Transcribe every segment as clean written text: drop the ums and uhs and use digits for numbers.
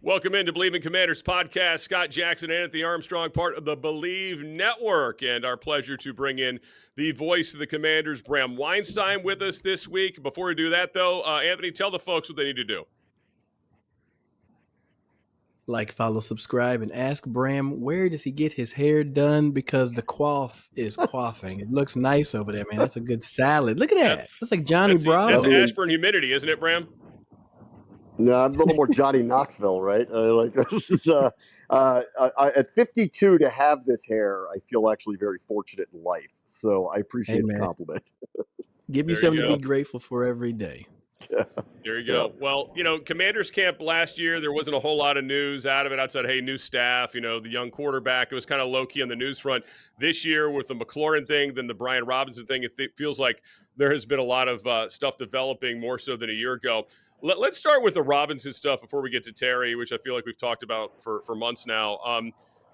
Welcome into Believe in Commanders podcast. Scott Jackson and Anthony Armstrong, part of the Believe Network, and our pleasure to bring in the voice of the Commanders, Bram Weinstein, with us this week. Before we do that, though, Anthony, tell the folks what they need to do. Like, follow, subscribe, and ask Bram, where does he get his hair done? Because the coif is quaffing. It looks nice over there, man. That's a good salad. Look at that. That's like Johnny Bravo. That's Ashburn humidity, isn't it, Bram? No, I'm a little more Johnny Knoxville, right? This is at 52 to have this hair. I feel actually very fortunate in life, so I appreciate the compliment. Give you something to be grateful for every day. There you go. Well, Commanders camp last year, there wasn't a whole lot of news out of it outside, hey, new staff, the young quarterback. It was kind of low-key on the news front. This year with the McLaurin thing, then the Brian Robinson thing, it feels like there has been a lot of stuff developing more so than a year ago. Let's start with the Robinson stuff before we get to Terry, which I feel like we've talked about for months now.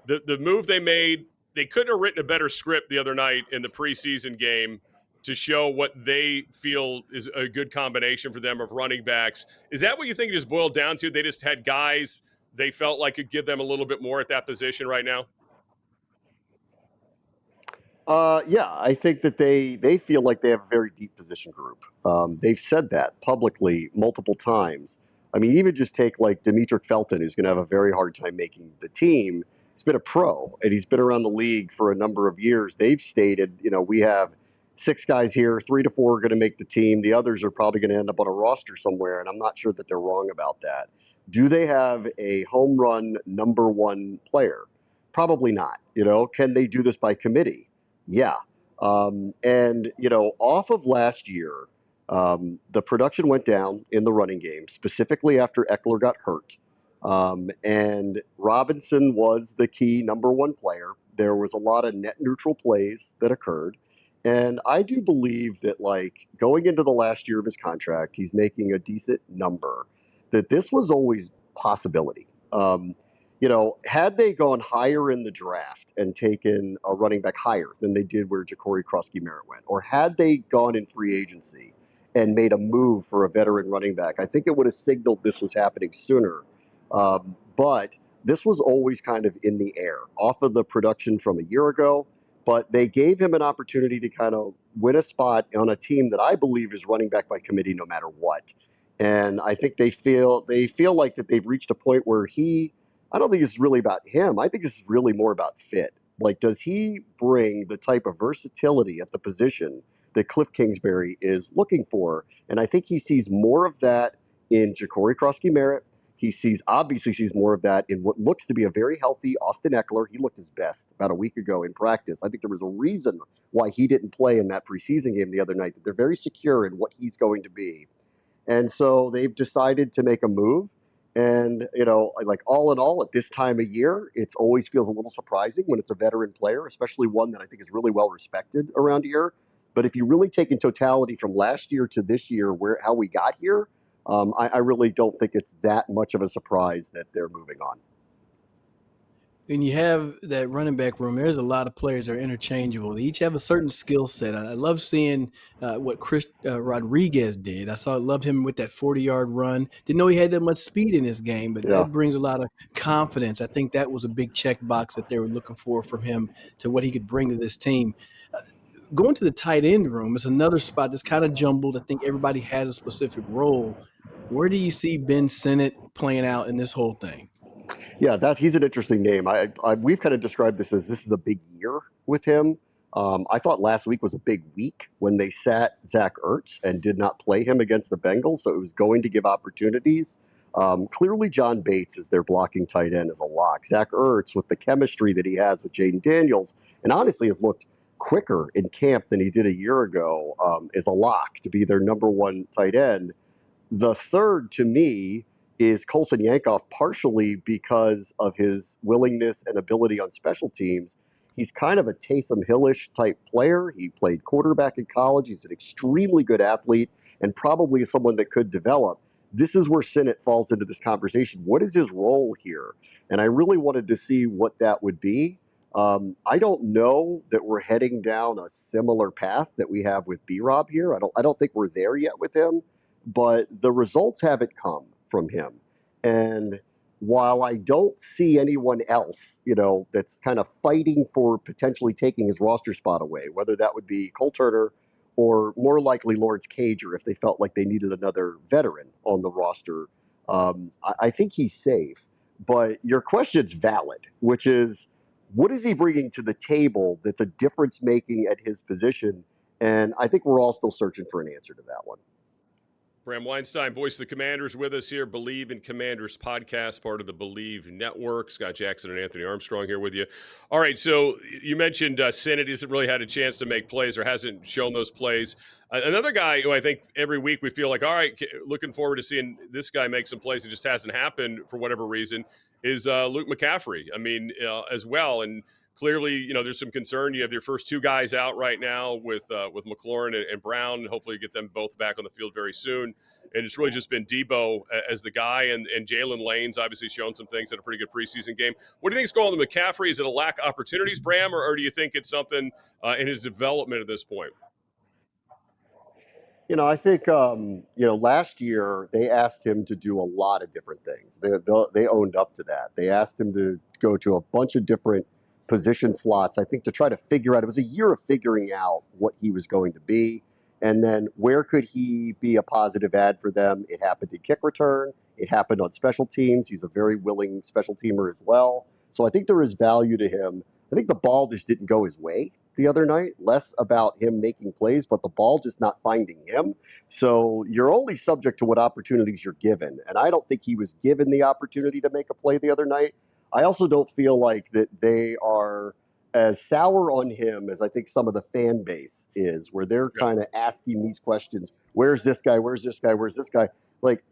The move they made, they couldn't have written a better script the other night in the preseason game to show what they feel is a good combination for them of running backs. Is that what you think it just boiled down to? They just had guys they felt like could give them a little bit more at that position right now? Yeah, I think that they feel like they have a very deep position group. They've said that publicly multiple times. I mean, even just take like Demetric Felton, who's going to have a very hard time making the team. He's been a pro, and he's been around the league for a number of years. They've stated, we have 6 guys here, 3 to 4 are going to make the team. The others are probably going to end up on a roster somewhere, and I'm not sure that they're wrong about that. Do they have a home run number 1 player? Probably not. Can they do this by committee? Yeah. And off of last year, the production went down in the running game, specifically after Eckler got hurt. And Robinson was the key number 1 player. There was a lot of net neutral plays that occurred. And I do believe that, going into the last year of his contract, he's making a decent number, that this was always possibility. Had they gone higher in the draft and taken a running back higher than they did where Ja'Cory Krosky-Merritt went, or had they gone in free agency and made a move for a veteran running back, I think it would have signaled this was happening sooner. But this was always kind of in the air off of the production from a year ago. But they gave him an opportunity to kind of win a spot on a team that I believe is running back by committee no matter what. And I think they feel like that they've reached a point where I don't think it's really about him. I think it's really more about fit. Like, does he bring the type of versatility at the position that Cliff Kingsbury is looking for? And I think he sees more of that in Ja'Cory Krosky-Merritt. He obviously sees more of that in what looks to be a very healthy Austin Eckler. He looked his best about a week ago in practice. I think there was a reason why he didn't play in that preseason game the other night, that they're very secure in what he's going to be. And so they've decided to make a move. And, all in all, at this time of year, it always feels a little surprising when it's a veteran player, especially one that I think is really well respected around here. But if you really take in totality from last year to this year, how we got here, I really don't think it's that much of a surprise that they're moving on. When you have that running back room, there's a lot of players that are interchangeable. They each have a certain skill set. I love seeing what Chris Rodriguez did. Loved him with that 40-yard run. Didn't know he had that much speed in his game, but that brings a lot of confidence. I think that was a big checkbox that they were looking for from him to what he could bring to this team. Going to the tight end room is another spot that's kind of jumbled. I think everybody has a specific role. Where do you see Ben Sinnott playing out in this whole thing? Yeah, he's an interesting name. We've kind of described this is a big year with him. I thought last week was a big week when they sat Zach Ertz and did not play him against the Bengals, so it was going to give opportunities. Clearly, John Bates is their blocking tight end as a lock. Zach Ertz, with the chemistry that he has with Jaden Daniels, and honestly has looked quicker in camp than he did a year ago, is a lock to be their number 1 tight end. The third, to me, is Colson Yankoff, partially because of his willingness and ability on special teams. He's kind of a Taysom Hill-ish type player. He played quarterback in college. He's an extremely good athlete and probably someone that could develop. This is where Sinnott falls into this conversation. What is his role here? And I really wanted to see what that would be. I don't know that we're heading down a similar path that we have with B-Rob here. I don't think we're there yet with him, but the results haven't come from him. And while I don't see anyone else, that's kind of fighting for potentially taking his roster spot away, whether that would be Cole Turner or more likely Lawrence Cager if they felt like they needed another veteran on the roster. I think he's safe. But your question's valid, which is, what is he bringing to the table that's a difference making at his position? And I think we're all still searching for an answer to that one. Bram Weinstein, voice of the Commanders, with us here. Believe in Commanders podcast, part of the Believe Network. Scott Jackson and Anthony Armstrong here with you. All right, so you mentioned Sinnott hasn't really had a chance to make plays or hasn't shown those plays. Another guy who I think every week we feel like, all right, looking forward to seeing this guy make some plays. It just hasn't happened for whatever reason, is Luke McCaffrey. I mean, as well. And clearly, there's some concern. You have your first two guys out right now with McLaurin and Brown. Hopefully, you get them both back on the field very soon. And it's really just been Debo as the guy, and Jalen Lane's obviously shown some things in a pretty good preseason game. What do you think is going on with McCaffrey? Is it a lack of opportunities, Bram, or do you think it's something in his development at this point? I think, last year they asked him to do a lot of different things. They owned up to that. They asked him to go to a bunch of different position slots, I think, to try to figure out. It was a year of figuring out what he was going to be. And then where could he be a positive add for them? It happened in kick return. It happened on special teams. He's a very willing special teamer as well. So I think there is value to him. I think the ball just didn't go his way the other night, less about him making plays, but the ball just not finding him. So you're only subject to what opportunities you're given. And I don't think he was given the opportunity to make a play the other night. I also don't feel like that they are as sour on him as I think some of the fan base is, where they're kind of asking these questions. Where's this guy? Where's this guy? Where's this guy? Like,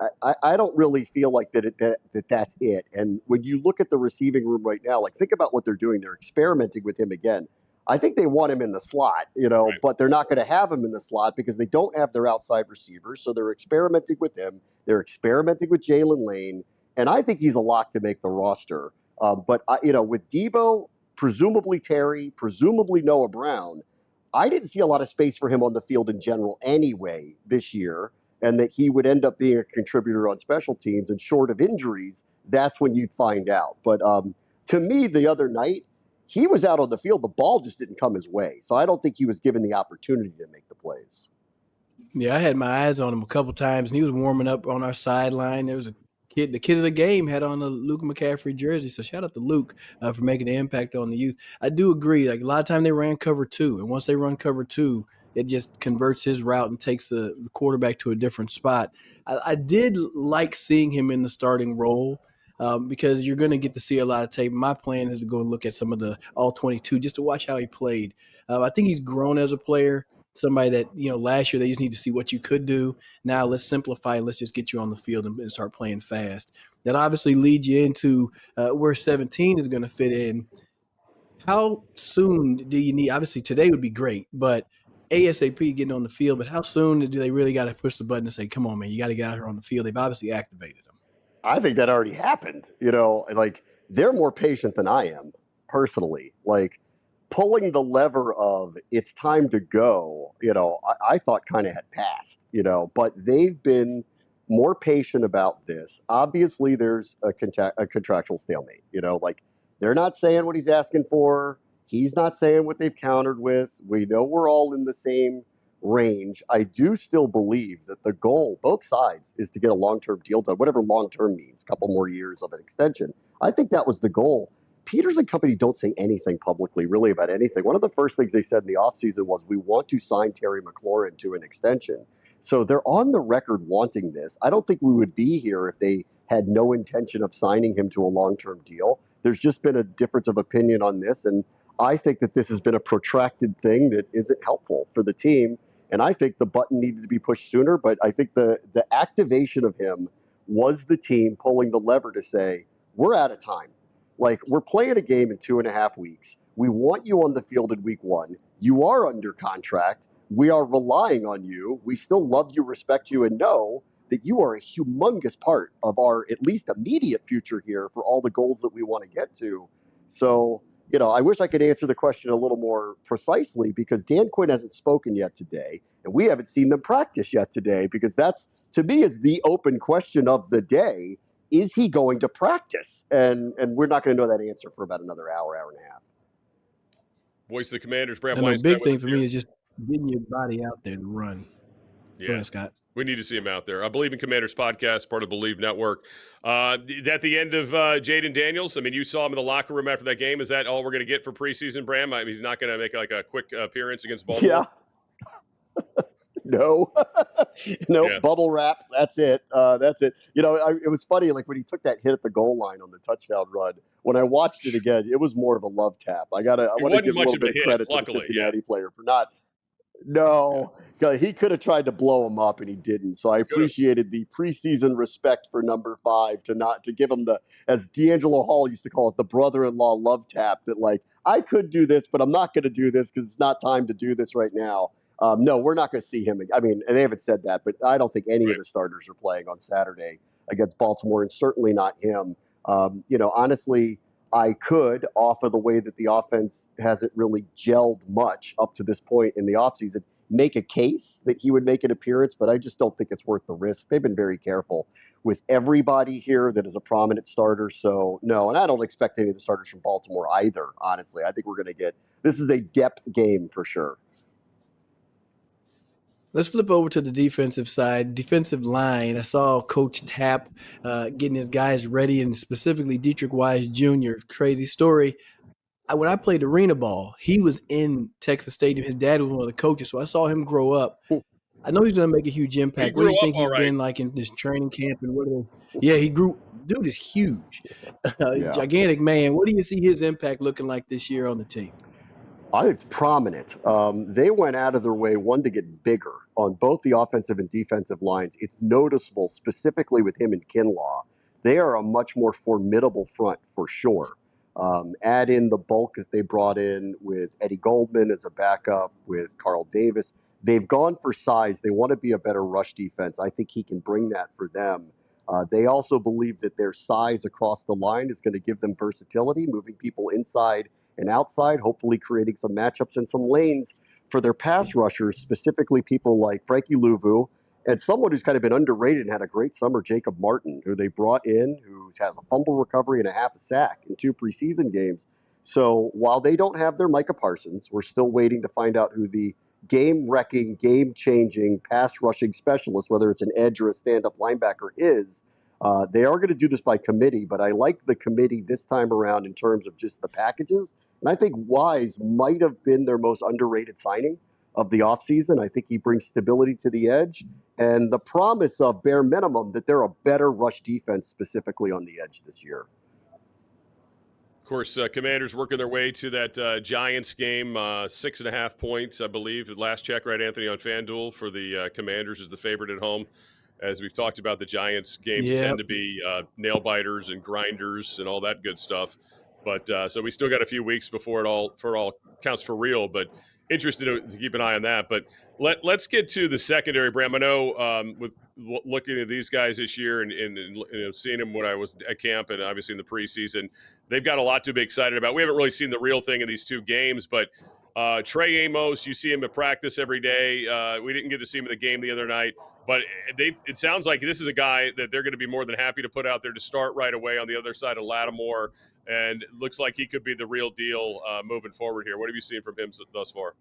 I don't really feel like that's it. And when you look at the receiving room right now, like, think about what they're doing. They're experimenting with him again. I think they want him in the slot, but they're not going to have him in the slot because they don't have their outside receivers. So they're experimenting with him. They're experimenting with Jalen Lane. And I think he's a lock to make the roster. But with Debo, presumably Terry, presumably Noah Brown, I didn't see a lot of space for him on the field in general anyway this year, and that he would end up being a contributor on special teams. And short of injuries, that's when you'd find out. But to me, the other night, he was out on the field. The ball just didn't come his way. So I don't think he was given the opportunity to make the plays. Yeah, I had my eyes on him a couple times, and he was warming up on our sideline. There was the kid of the game had on a Luke McCaffrey jersey. So shout out to Luke for making an impact on the youth. I do agree. Like, a lot of time they ran cover two, and once they run cover two, it just converts his route and takes the quarterback to a different spot. I did like seeing him in the starting role. Because you're going to get to see a lot of tape. My plan is to go and look at some of the all 22 just to watch how he played. I think he's grown as a player. Somebody that, last year they just need to see what you could do. Now let's simplify and let's just get you on the field and start playing fast. That obviously leads you into where 17 is going to fit in. How soon do you need? Obviously today would be great, but ASAP getting on the field. But how soon do they really got to push the button and say, come on, man, you got to get out here on the field? They've obviously activated him. I think that already happened. Like, they're more patient than I am personally. Like, pulling the lever of it's time to go, I thought kind of had passed, but they've been more patient about this. Obviously, there's a contractual stalemate, like, they're not saying what he's asking for. He's not saying what they've countered with. We know we're all in the same range. I do still believe that the goal, both sides, is to get a long-term deal done, whatever long-term means, a couple more years of an extension. I think that was the goal. Peters and company don't say anything publicly really about anything. One of the first things they said in the offseason was, we want to sign Terry McLaurin to an extension. So they're on the record wanting this. I don't think we would be here if they had no intention of signing him to a long-term deal. There's just been a difference of opinion on this, and I think that this has been a protracted thing that isn't helpful for the team. And I think the button needed to be pushed sooner, but I think the activation of him was the team pulling the lever to say, we're out of time. Like, we're playing a game in 2.5 weeks. We want you on the field in week 1. You are under contract. We are relying on you. We still love you, respect you, and know that you are a humongous part of our at least immediate future here for all the goals that we want to get to. So, I wish I could answer the question a little more precisely, because Dan Quinn hasn't spoken yet today, and we haven't seen them practice yet today, because that's, to me, is the open question of the day. is he going to practice? And we're not going to know that answer for about another hour and a half. Voice of the Commanders, Bram I know. Weinstein Big with thing us for here. me is just getting your body out there to run. Go Yeah. ahead, Scott. We need to see him out there. I Believe in Commanders podcast, part of the Believe Network. At the end of Jaden Daniels, I mean, you saw him in the locker room after that game. Is that all we're going to get for preseason, Bram? I mean, he's not going to make like a quick appearance against Baltimore? Yeah. No, no Yeah. bubble wrap. That's it. That's it. You know, it was funny. Like when he took that hit at the goal line on the touchdown run, when I watched it again, it was more of a love tap. I It want to wasn't give a much little of a bit of hit, credit to the luckily. Yeah. Cincinnati player for not. No, he could have tried to blow him up and he didn't. So I He could have. appreciated the preseason respect for number 5 to give him the, as D'Angelo Hall used to call it, the brother-in-law love tap. That like I could do this, but I'm not going to do this because it's not time to do this right now. No, we're not going to see him. I mean, and they haven't said that, but I don't think any of Right. the starters are playing on Saturday against Baltimore, and certainly not him. Honestly, I could, off of the way that the offense hasn't really gelled much up to this point in the offseason, make a case that he would make an appearance, but I just don't think it's worth the risk. They've been very careful with everybody here that is a prominent starter. So, no, and I don't expect any of the starters from Baltimore either, honestly. I think we're going to get this is a depth game for sure. Let's flip over to the defensive side, defensive line. I saw Coach Tapp getting his guys ready, and specifically Dietrich Wise Jr. Crazy story. When I played arena ball, he was in Texas Stadium. His dad was one of the coaches, so I saw him grow up. I know he's going to make a huge He impact. What do grew you up think he's all right. been like in this training camp? And what are they? Yeah, he grew. Dude is huge, Yeah. gigantic man. What do you see his impact looking like this year on the team? I think it's prominent. They went out of their way, one, to get bigger on both the offensive and defensive lines. It's noticeable, specifically with him and Kinlaw. They are a much more formidable front for sure. Add in the bulk that they brought in with Eddie Goldman as a backup, with Carl Davis. They've gone for size. They want to be a better rush defense. I think he can bring that for them. They also believe that their size across the line is going to give them versatility, moving people inside and outside, hopefully creating some matchups and some lanes for their pass rushers, specifically people like Frankie Louvu and someone who's kind of been underrated and had a great summer, Jacob Martin, who they brought in, who has a fumble recovery and a half a sack in 2 preseason games. So while they don't have their Micah Parsons, we're still waiting to find out who the game-wrecking, game-changing, pass-rushing specialist, whether it's an edge or a stand-up linebacker, is. They are going to do this by committee, but I like the committee this time around in terms of just the packages. And I think Wise might have been their most underrated signing of the offseason. I think he brings stability to the edge and the promise of bare minimum that they're a better rush defense, specifically on the edge this year. Of course, Commanders working their way to that Giants game, 6.5 points, I believe. At last check, right, Anthony, on FanDuel for the Commanders is the favorite at home. As we've talked about, the Giants games tend to be nail biters and grinders and all that good stuff. But so we still got a few weeks before it all counts for real. But interested to keep an eye on that. But let's get to the secondary, Bram. I know with looking at these guys this year and seeing them when I was at camp and obviously in the preseason, they've got a lot to be excited about. We haven't really seen the real thing in these 2 games, but Trey Amos, you see him at practice every day. We didn't get to see him in the game the other night, but it sounds like this is a guy that they're going to be more than happy to put out there to start right away on the other side of Lattimore, and it looks like he could be the real deal moving forward here. What have you seen from him thus far?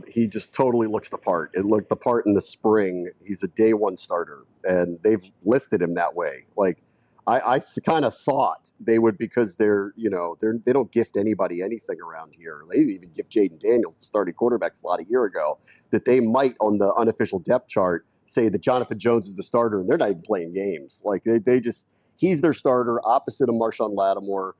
He just totally looks the part. It looked the part in the spring. He's a day 1 starter, and they've listed him that way. Like, I kind of thought they would, because they don't gift anybody anything around here. They didn't even give Jaden Daniels the starting quarterback slot a year ago. That they might, on the unofficial depth chart, say that Jonathan Jones is the starter, and they're not even playing games. Like he's their starter, opposite of Marshawn Lattimore.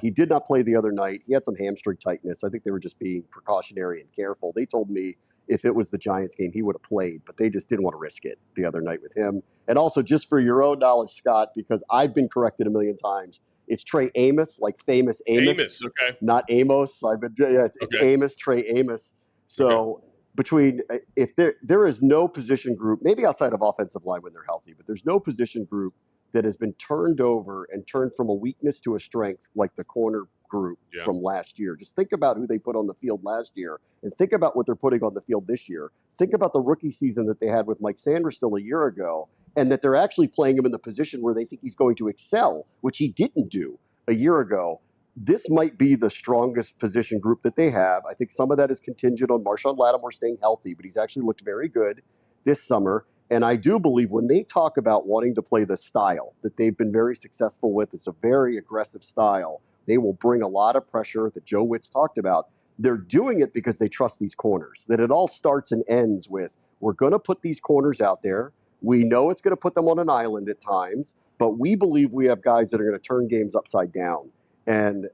He did not play the other night. He had some hamstring tightness. I think they were just being precautionary and careful. They told me if it was the Giants game, he would have played, but they just didn't want to risk it the other night with him. And also, just for your own knowledge, Scott, because I've been corrected a million times, it's Trey Amos, like famous Amos. Amos, okay. Not Amos. It's Okay. Amos, Trey Amos. So between, if there is no position group, maybe outside of offensive line when they're healthy, but there's no position group that has been turned over and turned from a weakness to a strength like the corner group from last year. Just think about who they put on the field last year and think about what they're putting on the field this year. Think about the rookie season that they had with Mike Sanders still a year ago and that they're actually playing him in the position where they think he's going to excel, which he didn't do a year ago. This might be the strongest position group that they have. I think some of that is contingent on Marshawn Lattimore staying healthy, but he's actually looked very good this summer. And I do believe when they talk about wanting to play the style that they've been very successful with, it's a very aggressive style. They will bring a lot of pressure that Joe Witt's talked about. They're doing it because they trust these corners, that it all starts and ends with, we're going to put these corners out there. We know it's going to put them on an island at times, but we believe we have guys that are going to turn games upside down. And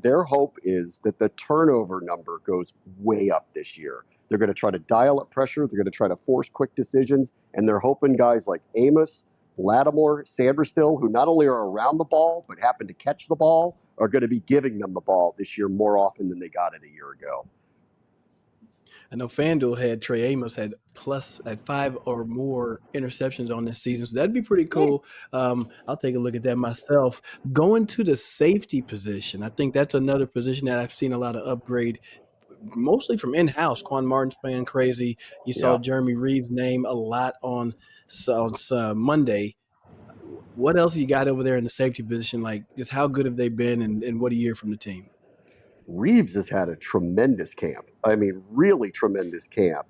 their hope is that the turnover number goes way up this year. They're going to try to dial up pressure. They're going to try to force quick decisions. And they're hoping guys like Amos, Lattimore, Sanderstill, who not only are around the ball, but happen to catch the ball, are going to be giving them the ball this year more often than they got it a year ago. I know FanDuel had Trey Amos at 5 or more interceptions on this season, so that'd be pretty cool. I'll take a look at that myself. Going to the safety position, I think that's another position that I've seen a lot of upgrade, mostly from in-house. Quan Martin's playing crazy. You saw Jeremy Reeves' name a lot on Monday. What else you got over there in the safety position? Like, just how good have they been, and what do you hear from the team? Reeves has had a tremendous camp. I mean, really tremendous camp.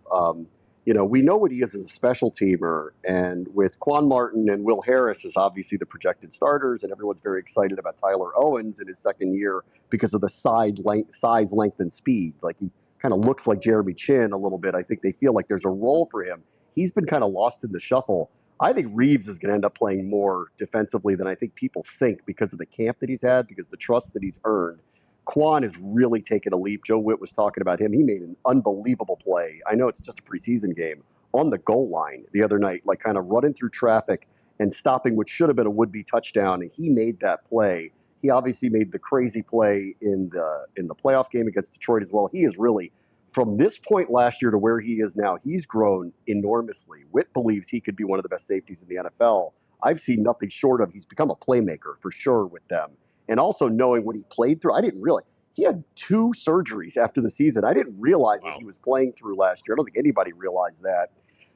We know what he is as a special teamer, and with Quan Martin and Will Harris as obviously the projected starters, and everyone's very excited about Tyler Owens in his second year because of the size, length, and speed. Like, he kind of looks like Jeremy Chin a little bit. I think they feel like there's a role for him. He's been kind of lost in the shuffle. I think Reeves is going to end up playing more defensively than I think people think because of the camp that he's had, because of the trust that he's earned. Quan has really taken a leap. Joe Witt was talking about him. He made an unbelievable play. I know it's just a preseason game on the goal line the other night, like kind of running through traffic and stopping what should have been a would-be touchdown. And he made that play. He obviously made the crazy play in the playoff game against Detroit as well. He is really, from this point last year to where he is now, he's grown enormously. Witt believes he could be one of the best safeties in the NFL. I've seen nothing short of, he's become a playmaker for sure with them. And also knowing what he played through, I didn't realize he had 2 surgeries after the season. I didn't realize what he was playing through last year. I don't think anybody realized that.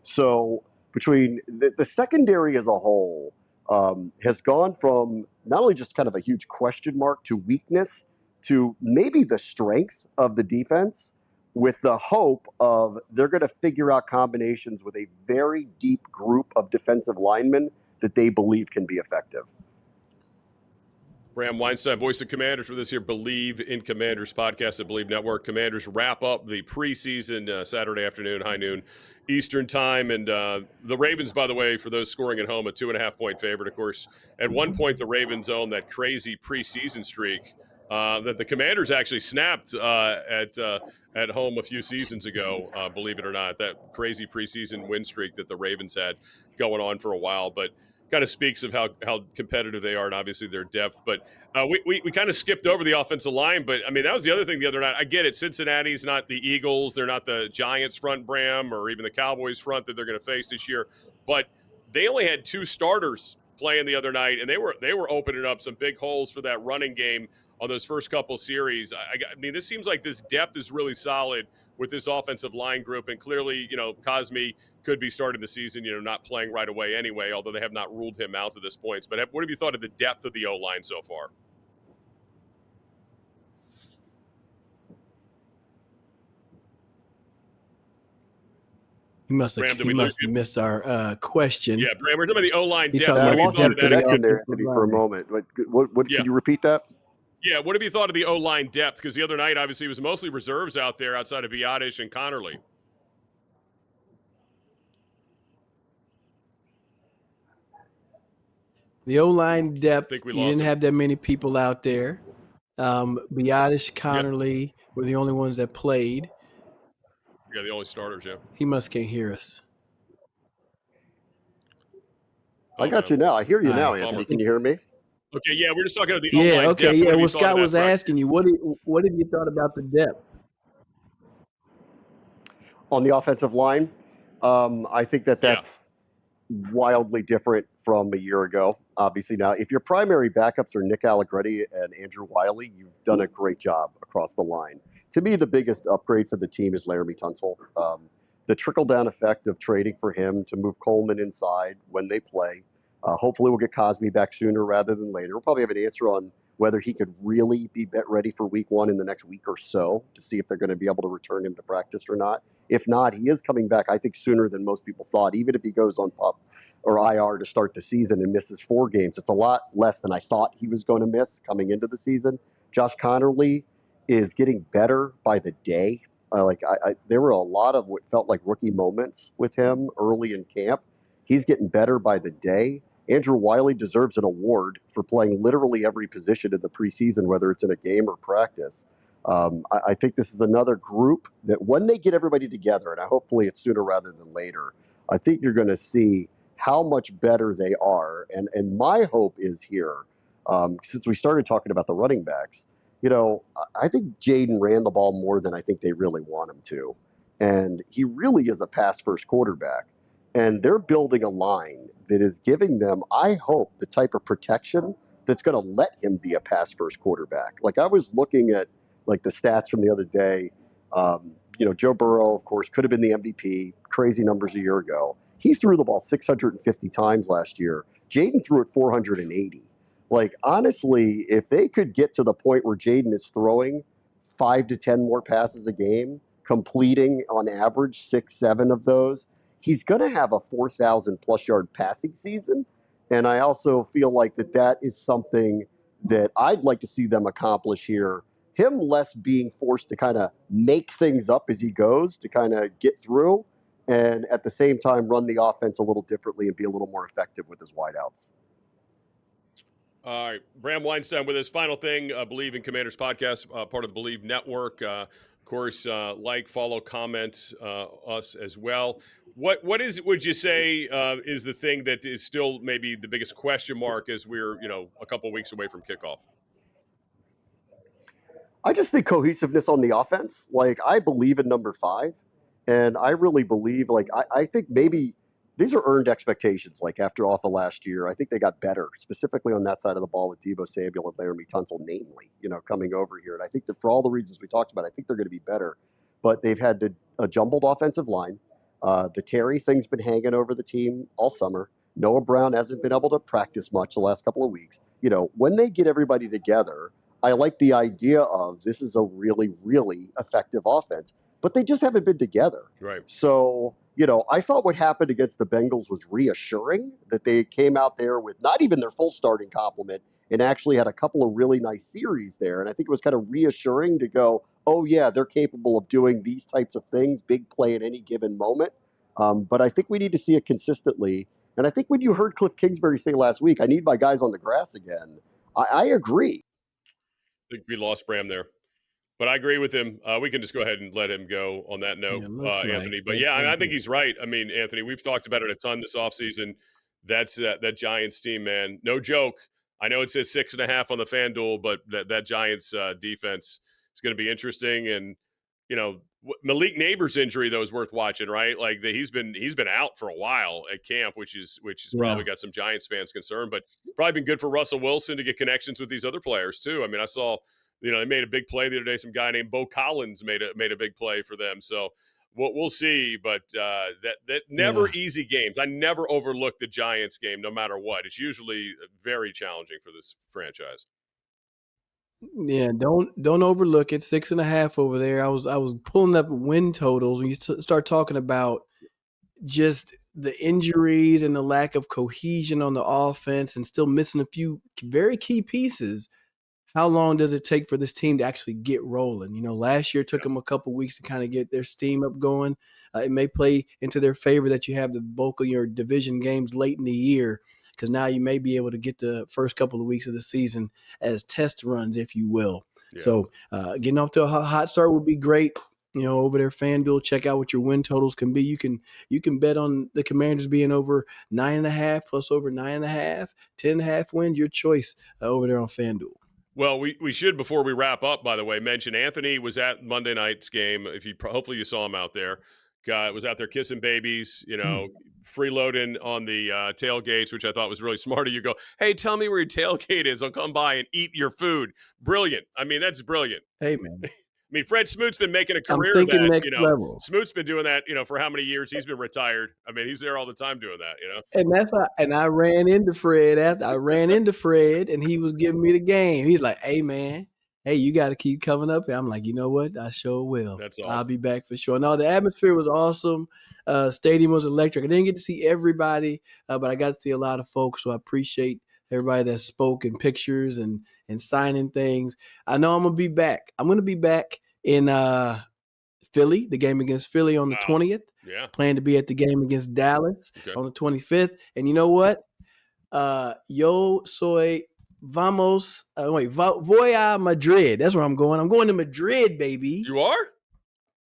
So between the secondary as a whole has gone from not only just kind of a huge question mark to weakness to maybe the strength of the defense, with the hope of they're going to figure out combinations with a very deep group of defensive linemen that they believe can be effective. Bram Weinstein, voice of Commanders, for this here Believe in Commanders podcast at Believe Network. Commanders wrap up the preseason Saturday afternoon, high noon Eastern time. And the Ravens, by the way, for those scoring at home, a 2.5-point favorite, of course. At one point, the Ravens owned that crazy preseason streak that the Commanders actually snapped at home a few seasons ago, believe it or not. That crazy preseason win streak that the Ravens had going on for a while. But kind of speaks of how competitive they are and obviously their depth. But we kind of skipped over the offensive line. But, I mean, that was the other thing the other night. I get it. Cincinnati's not the Eagles. They're not the Giants front, Bram, or even the Cowboys front that they're going to face this year. But they only had 2 starters playing the other night, and they were opening up some big holes for that running game on those first couple series. I mean, this seems like this depth is really solid with this offensive line group. And clearly, Cosme could be starting the season, not playing right away anyway, although they have not ruled him out to this point. But what have you thought of the depth of the O-line so far? He must have missed our question. Yeah, Bram, we're talking about the O-line depth. I lost your connection there, Anthony, for a moment. What Can you repeat that? Yeah, what have you thought of the O-line depth? Because the other night, obviously, it was mostly reserves out there outside of Biadasz and Connerly. The O-line depth, you didn't have that many people out there. Biadasz, Connerly were the only ones that played. Yeah, the only starters, yeah. He must can't hear us. I got you now. I hear you now, Anthony. Can you hear me? Okay, yeah, we're just talking about the O-line depth. Okay, yeah. Well, Scott was asking you, what have you thought about the depth? On the offensive line, I think that's wildly different from a year ago. Obviously, now, if your primary backups are Nick Allegretti and Andrew Wiley, you've done a great job across the line. To me, the biggest upgrade for the team is Laramie Tunsil. the trickle down effect of trading for him to move Coleman inside when they play. Hopefully, we'll get Cosme back sooner rather than later. We'll probably have an answer on whether he could really be ready for week one in the next week or so to see if they're going to be able to return him to practice or not. If not, he is coming back, I think, sooner than most people thought. Even if he goes on PUP or IR to start the season and misses 4 games, it's a lot less than I thought he was going to miss coming into the season. Josh Connerly is getting better by the day. There were a lot of what felt like rookie moments with him early in camp. He's getting better by the day. Andrew Wiley deserves an award for playing literally every position in the preseason, whether it's in a game or practice. I think this is another group that when they get everybody together, and hopefully it's sooner rather than later, I think you're going to see how much better they are. And my hope is here, since we started talking about the running backs, I think Jaden ran the ball more than I think they really want him to. And he really is a pass-first quarterback. And they're building a line that is giving them, I hope, the type of protection that's going to let him be a pass-first quarterback. Like I was looking at like the stats from the other day. Joe Burrow, of course, could have been the MVP. Crazy numbers a year ago. He threw the ball 650 times last year. Jaden threw it 480. Like, honestly, if they could get to the point where Jaden is throwing 5 to 10 more passes a game, completing on average 6, 7 of those, he's going to have a 4,000 plus yard passing season. And I also feel like that is something that I'd like to see them accomplish here. Him less being forced to kind of make things up as he goes to kind of get through, and at the same time run the offense a little differently and be a little more effective with his wideouts. All right, Bram Weinstein with his final thing. Believe in Commanders podcast, part of the Believe Network. Of course, follow, comment us as well. What would you say is the thing that is still maybe the biggest question mark as we're a couple weeks away from kickoff? I just think cohesiveness on the offense. Like, I believe in number 5, and I really believe, I think maybe these are earned expectations, like after off of last year. I think they got better, specifically on that side of the ball with Deebo Samuel and Laramie Tunsil, namely, coming over here. And I think that for all the reasons we talked about, I think they're going to be better. But they've had a jumbled offensive line. The Terry thing's been hanging over the team all summer. Noah Brown hasn't been able to practice much the last couple of weeks. When they get everybody together, I like the idea of this is a really, really effective offense, but they just haven't been together. Right. So, I thought what happened against the Bengals was reassuring, that they came out there with not even their full starting complement and actually had a couple of really nice series there. And I think it was kind of reassuring to go, oh, yeah, they're capable of doing these types of things, big play at any given moment. But I think we need to see it consistently. And I think when you heard Cliff Kingsbury say last week, I need my guys on the grass again, I agree. I think we lost Bram there, but I agree with him. We can just go ahead and let him go on that note, Anthony. But yeah, I think he's right. I mean, Anthony, we've talked about it a ton this offseason. That's that Giants team, man. No joke. I know it says 6.5 on the FanDuel, but that Giants defense is going to be interesting. And Malik Neighbors' injury though is worth watching, right? Like he's been out for a while at camp, which is probably got some Giants fans concerned, but probably been good for Russell Wilson to get connections with these other players too. I mean, I saw they made a big play the other day. Some guy named Bo Collins made a big play for them. So we'll see, but that never easy games. I never overlook the Giants game, no matter what. It's usually very challenging for this franchise. Yeah, don't overlook it. 6.5 over there. I was pulling up win totals when you start talking about just the injuries and the lack of cohesion on the offense and still missing a few very key pieces. How long does it take for this team to actually get rolling? Last year took them a couple weeks to kind of get their steam up going. It may play into their favor that you have the bulk of your division games late in the year, because now you may be able to get the first couple of weeks of the season as test runs, if you will. Yeah. So getting off to a hot start would be great. Over there, FanDuel, check out what your win totals can be. You can bet on the Commanders being over 9.5 plus over 9.5, 10.5 wins, your choice over there on FanDuel. Well, we should, before we wrap up, by the way, mention Anthony was at Monday night's game. Hopefully you saw him out there. Was out there kissing babies, freeloading on the tailgates, which I thought was really smart of you. Go, hey, tell me where your tailgate is. I'll come by and eat your food. Brilliant. I mean, that's brilliant. Hey, man. mean, Fred Smoot's been making a I'm career of thinking that. next level. Smoot's been doing that, for how many years he's been retired. I mean, he's there all the time doing that. And that's why, and I ran into Fred and he was giving me the game. He's like, "Hey man, hey, you got to keep coming up here." I'm like, "You know what? I sure will. That's awesome. I'll be back for sure." No, the atmosphere was awesome. Stadium was electric. I didn't get to see everybody, but I got to see a lot of folks. So I appreciate everybody that spoke in pictures and signing things. I know I'm gonna be back. I'm gonna be back in Philly, the game against Philly on the 20th. Yeah. Plan to be at the game against Dallas Okay. on the 25th. And you know what? Yo soy vamos. Voy a Madrid. That's where I'm going. I'm going to Madrid, baby. You are?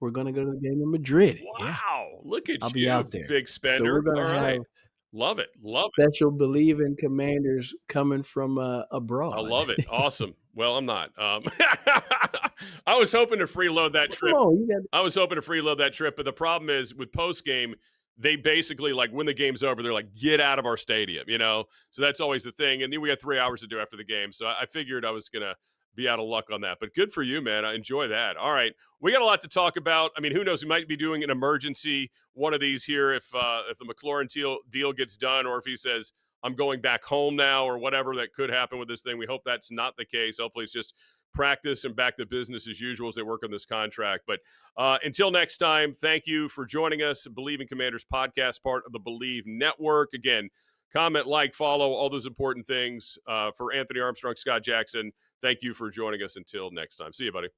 We're going to go to the game in Madrid. Wow. Yeah. Look at I'll you, be out there. big spender. So we're going to have Love it. special believing Commanders coming from abroad. I love it. Awesome. Well, I'm not. I was hoping to freeload that trip. I was hoping to freeload that trip, but the problem is with post game, they basically like when the game's over, they're like, "Get out of our stadium," So that's always the thing. And then we got 3 hours to do after the game, so I figured I was gonna be out of luck on that. But good for you, man. I enjoy that. All right, we got a lot to talk about. I mean, who knows? We might be doing an emergency one of these here if the McLaurin deal gets done, or if he says, "I'm going back home now," or whatever that could happen with this thing. We hope that's not the case. Hopefully it's just practice and back to business as usual as they work on this contract. But until next time, thank you for joining us. Believe in Commanders podcast, part of the Believe Network. Again, comment, like, follow, all those important things. For Anthony Armstrong, Scott Jackson, thank you for joining us. Until next time. See you, buddy.